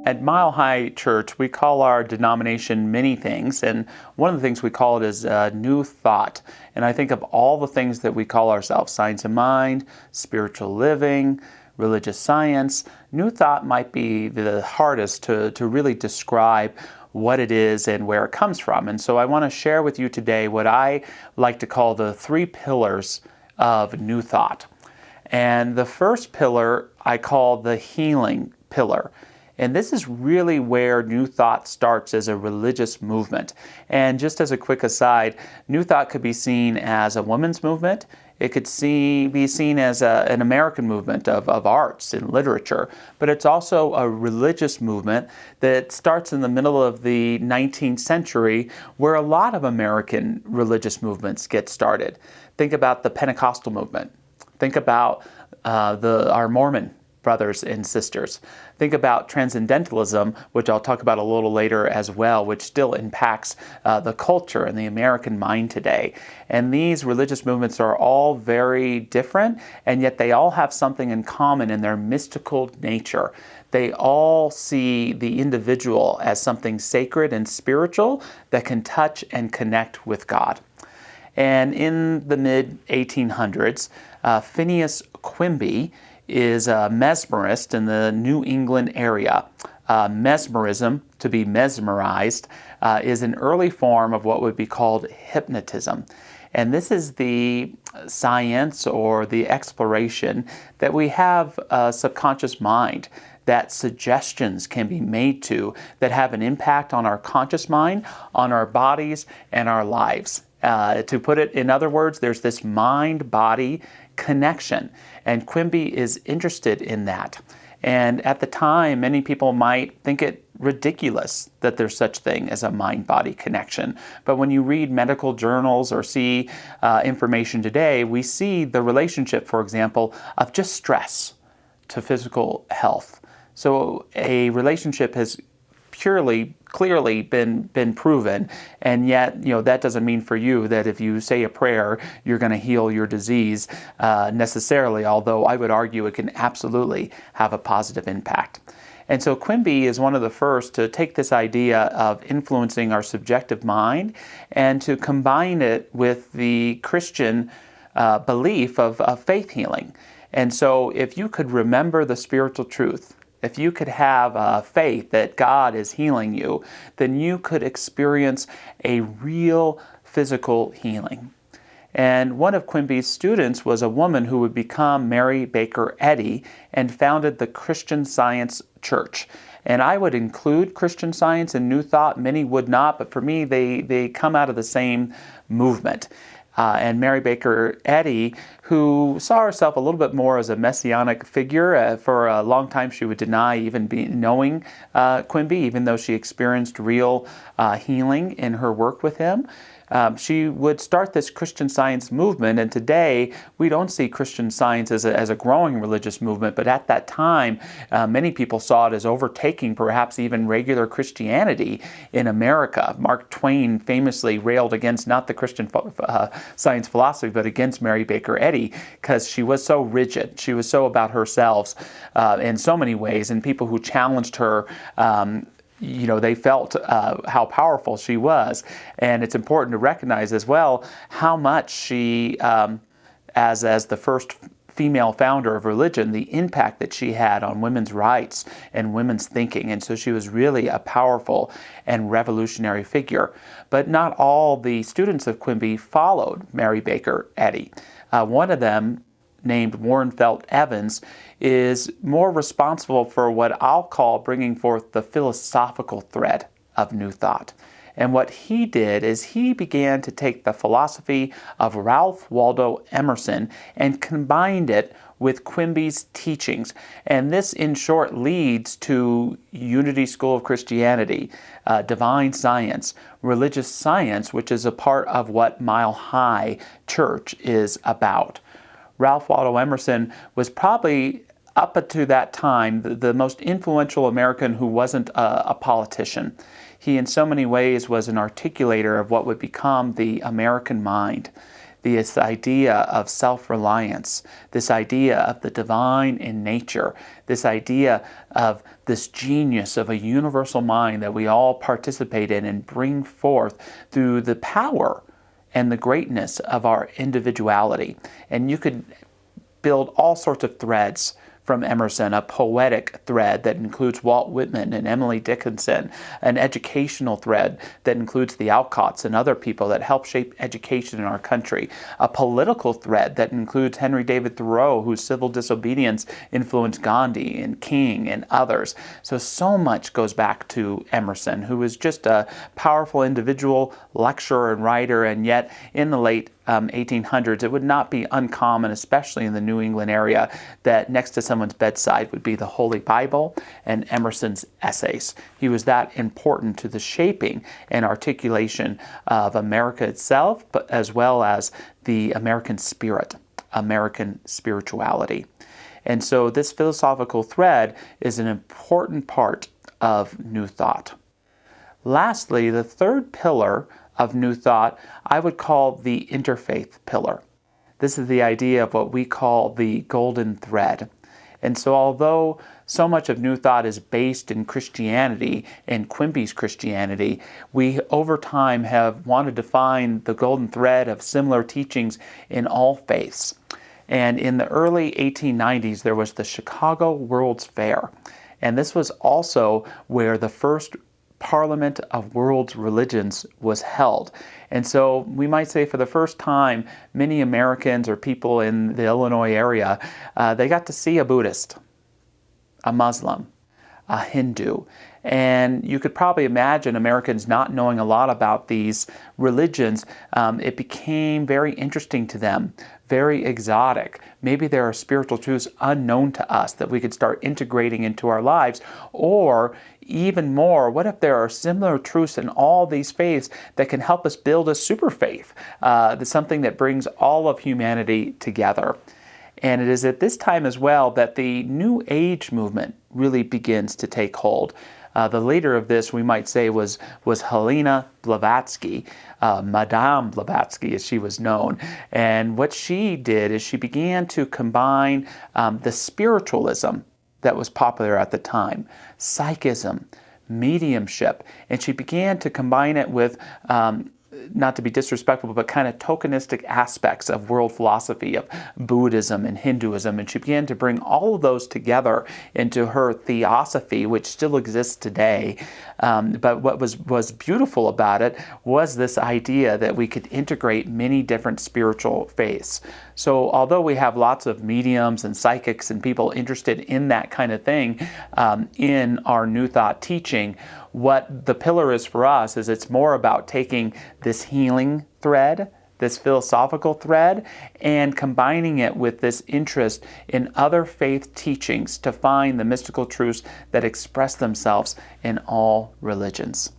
At Mile High Church, we call our denomination many things, and one of the things we call it is New Thought. And I think of all the things that we call ourselves, science of mind, spiritual living, religious science, New Thought might be the hardest to really describe what it is and where it comes from. And so I want to share with you today what I like to call the 3 pillars of New Thought. And the first pillar I call the healing pillar. And this is really where New Thought starts as a religious movement. And just as a quick aside, New Thought could be seen as a women's movement. It could be seen as an American movement of arts and literature. But it's also a religious movement that starts in the middle of the 19th century, where a lot of American religious movements get started. Think about the Pentecostal movement. Think about our Mormon brothers and sisters. Think about transcendentalism, which I'll talk about a little later as well, which still impacts the culture and the American mind today. And these religious movements are all very different, and yet they all have something in common in their mystical nature. They all see the individual as something sacred and spiritual that can touch and connect with God. And in the mid-1800s, Phineas Quimby is a mesmerist in the New England area. Mesmerism, to be mesmerized, is an early form of what would be called hypnotism. And this is the science or the exploration that we have a subconscious mind, that suggestions can be made to that have an impact on our conscious mind, on our bodies, and our lives. To put it in other words, there's this mind-body connection, and Quimby is interested in that. And at the time, many people might think it ridiculous that there's such thing as a mind-body connection. But when you read medical journals or see information today, we see the relationship, for example, of just stress to physical health. So a relationship has clearly been proven, and yet that doesn't mean for you that if you say a prayer you're going to heal your disease necessarily, although I would argue it can absolutely have a positive impact. And so Quimby is one of the first to take this idea of influencing our subjective mind and to combine it with the Christian belief of faith healing. And so if you could remember the spiritual truth, if you could have faith that God is healing you, then you could experience a real physical healing. And one of Quimby's students was a woman who would become Mary Baker Eddy and founded the Christian Science Church. And I would include Christian Science and New Thought. Many would not, but for me, they come out of the same movement. And Mary Baker Eddy, who saw herself a little bit more as a messianic figure. For a long time, she would deny even knowing Quimby, even though she experienced real healing in her work with him. She would start this Christian Science movement, and today we don't see Christian Science as a growing religious movement, but at that time many people saw it as overtaking perhaps even regular Christianity in America. Mark Twain famously railed against not the Christian Science philosophy, but against Mary Baker Eddy, because she was so rigid. She was so about herself in so many ways, and people who challenged her they felt how powerful she was. And it's important to recognize as well how much she, as the first female founder of religion, the impact that she had on women's rights and women's thinking. And so she was really a powerful and revolutionary figure. But not all the students of Quimby followed Mary Baker Eddy. One of them, named Warren Felt Evans, is more responsible for what I'll call bringing forth the philosophical thread of New Thought. And what he did is he began to take the philosophy of Ralph Waldo Emerson and combined it with Quimby's teachings. And this, in short, leads to Unity School of Christianity, divine science, religious science, which is a part of what Mile High Church is about. Ralph Waldo Emerson was probably, up to that time, the most influential American who wasn't a politician. He, in so many ways, was an articulator of what would become the American mind. this idea of self-reliance, this idea of the divine in nature, this idea of this genius of a universal mind that we all participate in and bring forth through the power and the greatness of our individuality. And you could build all sorts of threads from Emerson, a poetic thread that includes Walt Whitman and Emily Dickinson, an educational thread that includes the Alcotts and other people that help shape education in our country, a political thread that includes Henry David Thoreau, whose civil disobedience influenced Gandhi and King and others. So much goes back to Emerson, who was just a powerful individual, lecturer and writer, and yet in the late 1800s, it would not be uncommon, especially in the New England area, that next to someone's bedside would be the Holy Bible and Emerson's essays. He was that important to the shaping and articulation of America itself, but as well as the American spirit, American spirituality. And so this philosophical thread is an important part of New Thought. Lastly, the third pillar of New Thought, I would call the interfaith pillar. This is the idea of what we call the golden thread. And so although so much of New Thought is based in Christianity and Quimby's Christianity, we over time have wanted to find the golden thread of similar teachings in all faiths. And in the early 1890s, there was the Chicago World's Fair. And this was also where the first Parliament of World Religions was held. And so we might say for the first time, many Americans or people in the Illinois area, they got to see a Buddhist, a Muslim, a Hindu. And you could probably imagine Americans not knowing a lot about these religions. It became very interesting to them, very exotic. Maybe there are spiritual truths unknown to us that we could start integrating into our lives. Or even more, what if there are similar truths in all these faiths that can help us build a super faith, something that brings all of humanity together? And it is at this time as well that the New Age movement really begins to take hold. The leader of this, we might say, was Helena Blavatsky, Madame Blavatsky as she was known. And what she did is she began to combine the spiritualism that was popular at the time, psychism, mediumship, and she began to combine it with not to be disrespectful, but kind of tokenistic aspects of world philosophy, of Buddhism and Hinduism. And she began to bring all of those together into her theosophy, which still exists today. But what was beautiful about it was this idea that we could integrate many different spiritual faiths. So although we have lots of mediums and psychics and people interested in that kind of thing in our New Thought teaching, what the pillar is for us is it's more about taking this healing thread, this philosophical thread, and combining it with this interest in other faith teachings to find the mystical truths that express themselves in all religions.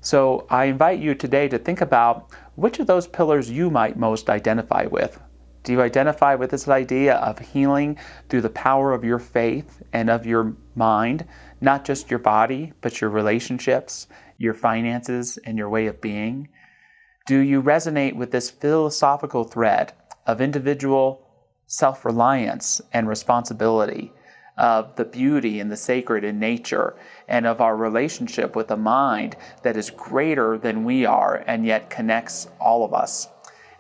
So I invite you today to think about which of those pillars you might most identify with. Do you identify with this idea of healing through the power of your faith and of your mind, not just your body, but your relationships, your finances, and your way of being? Do you resonate with this philosophical thread of individual self-reliance and responsibility, of the beauty and the sacred in nature, and of our relationship with a mind that is greater than we are and yet connects all of us?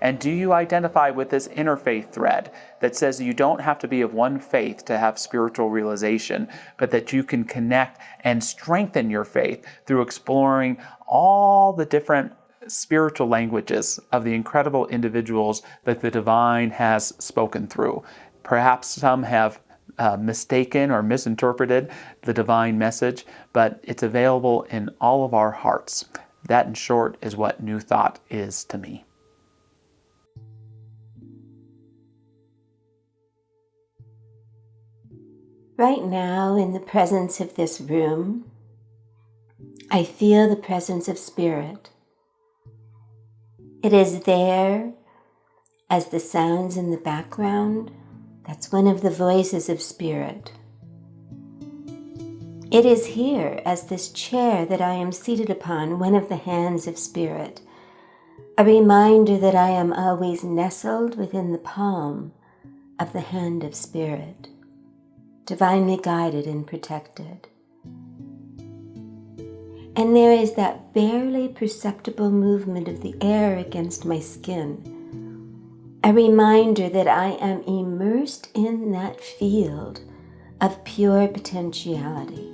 And do you identify with this interfaith thread that says you don't have to be of one faith to have spiritual realization, but that you can connect and strengthen your faith through exploring all the different spiritual languages of the incredible individuals that the divine has spoken through? Perhaps some have mistaken or misinterpreted the divine message, but it's available in all of our hearts. That, in short, is what New Thought is to me. Right now, in the presence of this room, I feel the presence of spirit. It is there as the sounds in the background. That's one of the voices of spirit. It is here as this chair that I am seated upon, one of the hands of spirit. a reminder that I am always nestled within the palm of the hand of Spirit, divinely guided and protected. And there is that barely perceptible movement of the air against my skin, a reminder that I am immersed in that field of pure potentiality.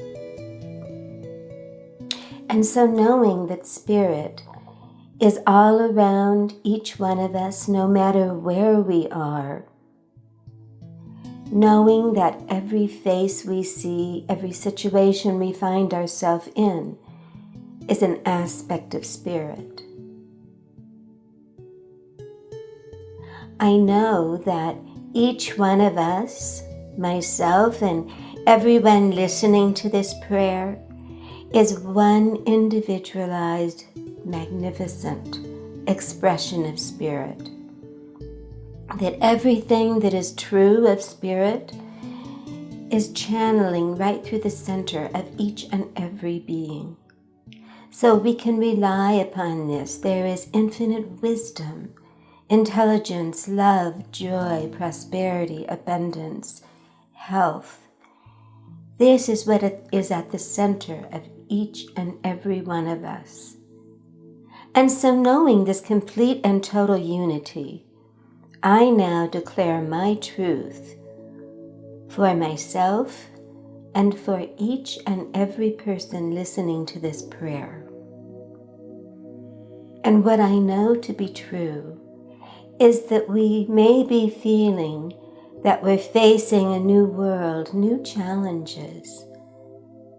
And so knowing that Spirit is all around each one of us, no matter where we are, knowing that every face we see, every situation we find ourselves in, is an aspect of Spirit. I know that each one of us, myself and everyone listening to this prayer, is one individualized, magnificent expression of Spirit. That everything that is true of Spirit is channeling right through the center of each and every being. So we can rely upon this. There is infinite wisdom, intelligence, love, joy, prosperity, abundance, health. This is what is at the center of each and every one of us. And so knowing this complete and total unity, I now declare my truth for myself and for each and every person listening to this prayer. And what I know to be true is that we may be feeling that we're facing a new world, new challenges,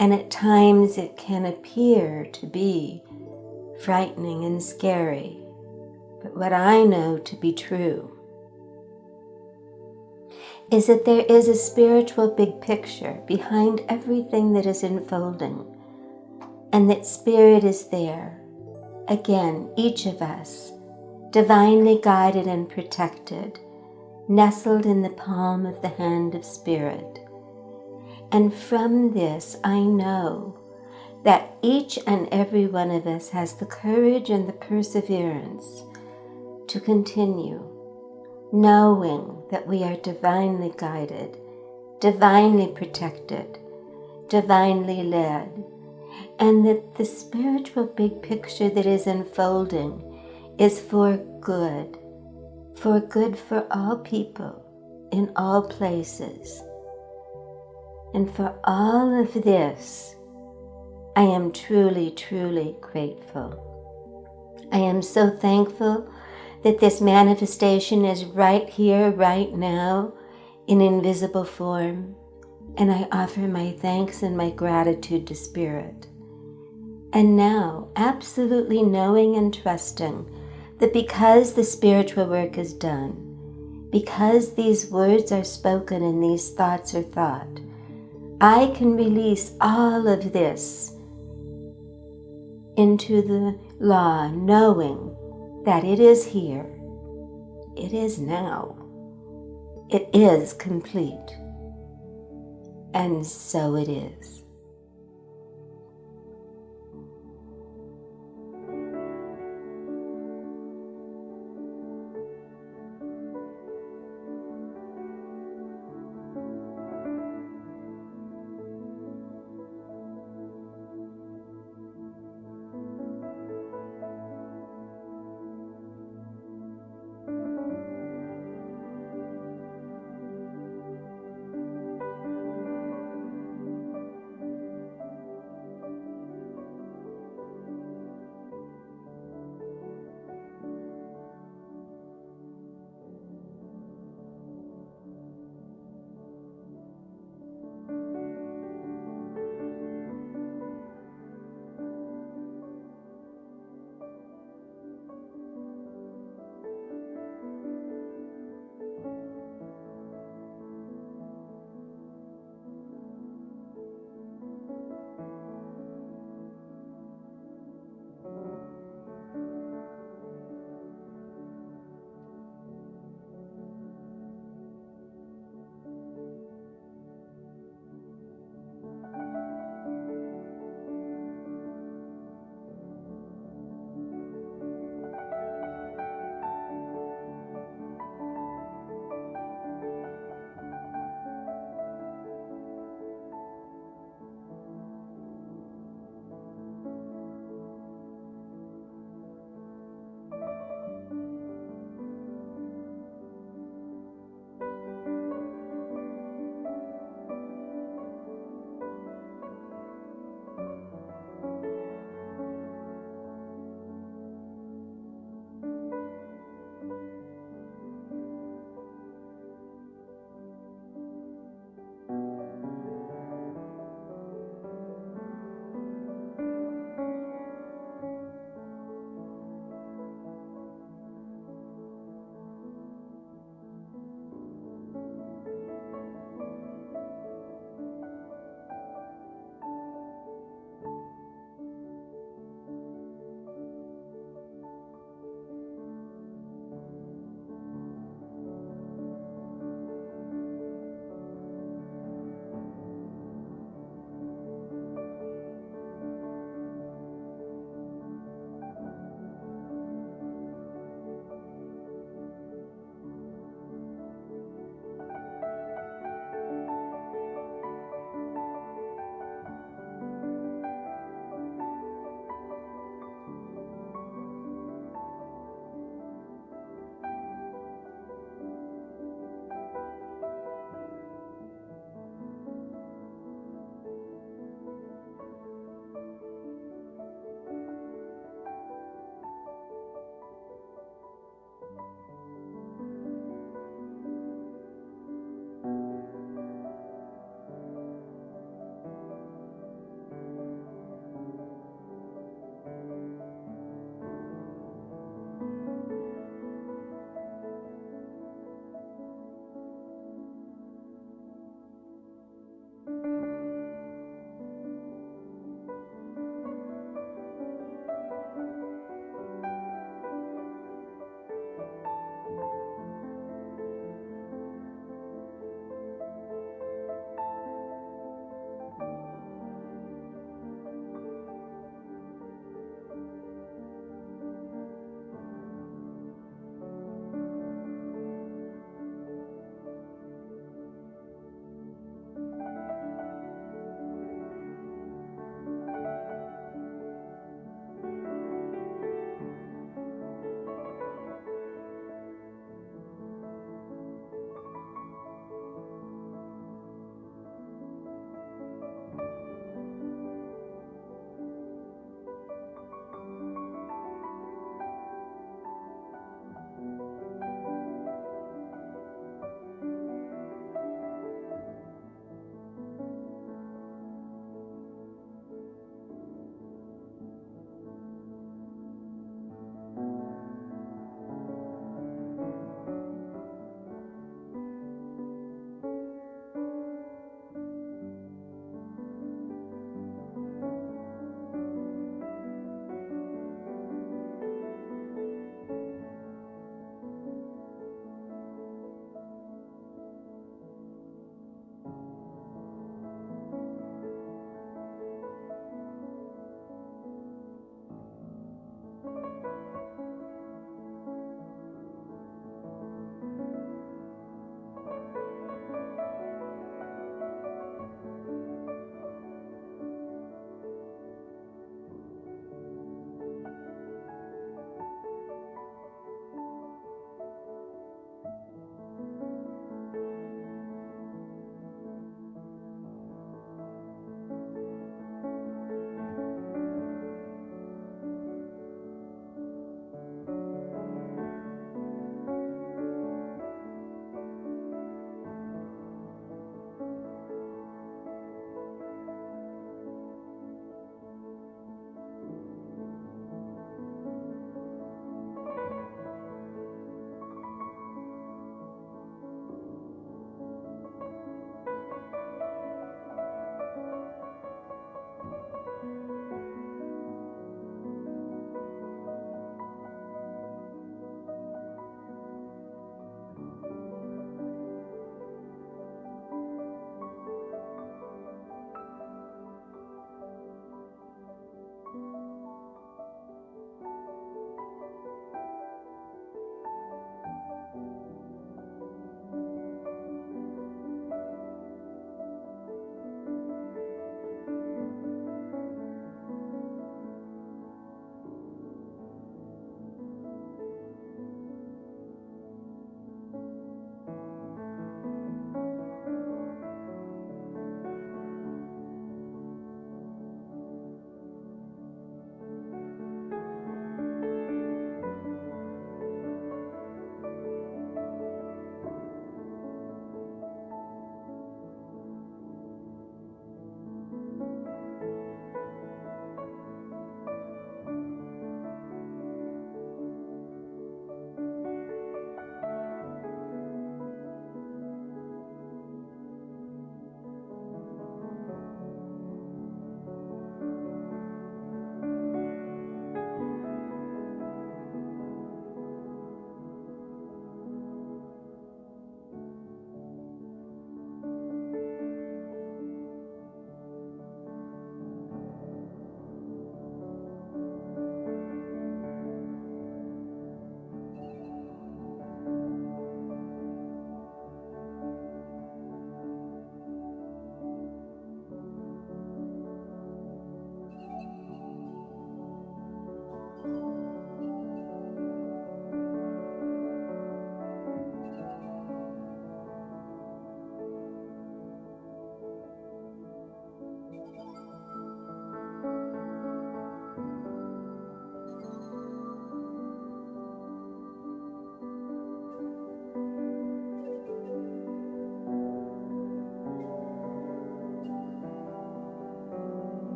and at times it can appear to be frightening and scary. But what I know to be true is that there is a spiritual big picture behind everything that is unfolding, and that Spirit is there. Again, each of us, divinely guided and protected, nestled in the palm of the hand of Spirit. And from this, I know that each and every one of us has the courage and the perseverance to continue, knowing that we are divinely guided, divinely protected, divinely led, and that the spiritual big picture that is unfolding is for good for all people in all places. And for all of this, I am truly, truly grateful. I am so thankful that this manifestation is right here, right now, in invisible form, and I offer my thanks and my gratitude to Spirit. And now, absolutely knowing and trusting that because the spiritual work is done, because these words are spoken and these thoughts are thought, I can release all of this into the law, knowing that it is here, it is now, it is complete, and so it is.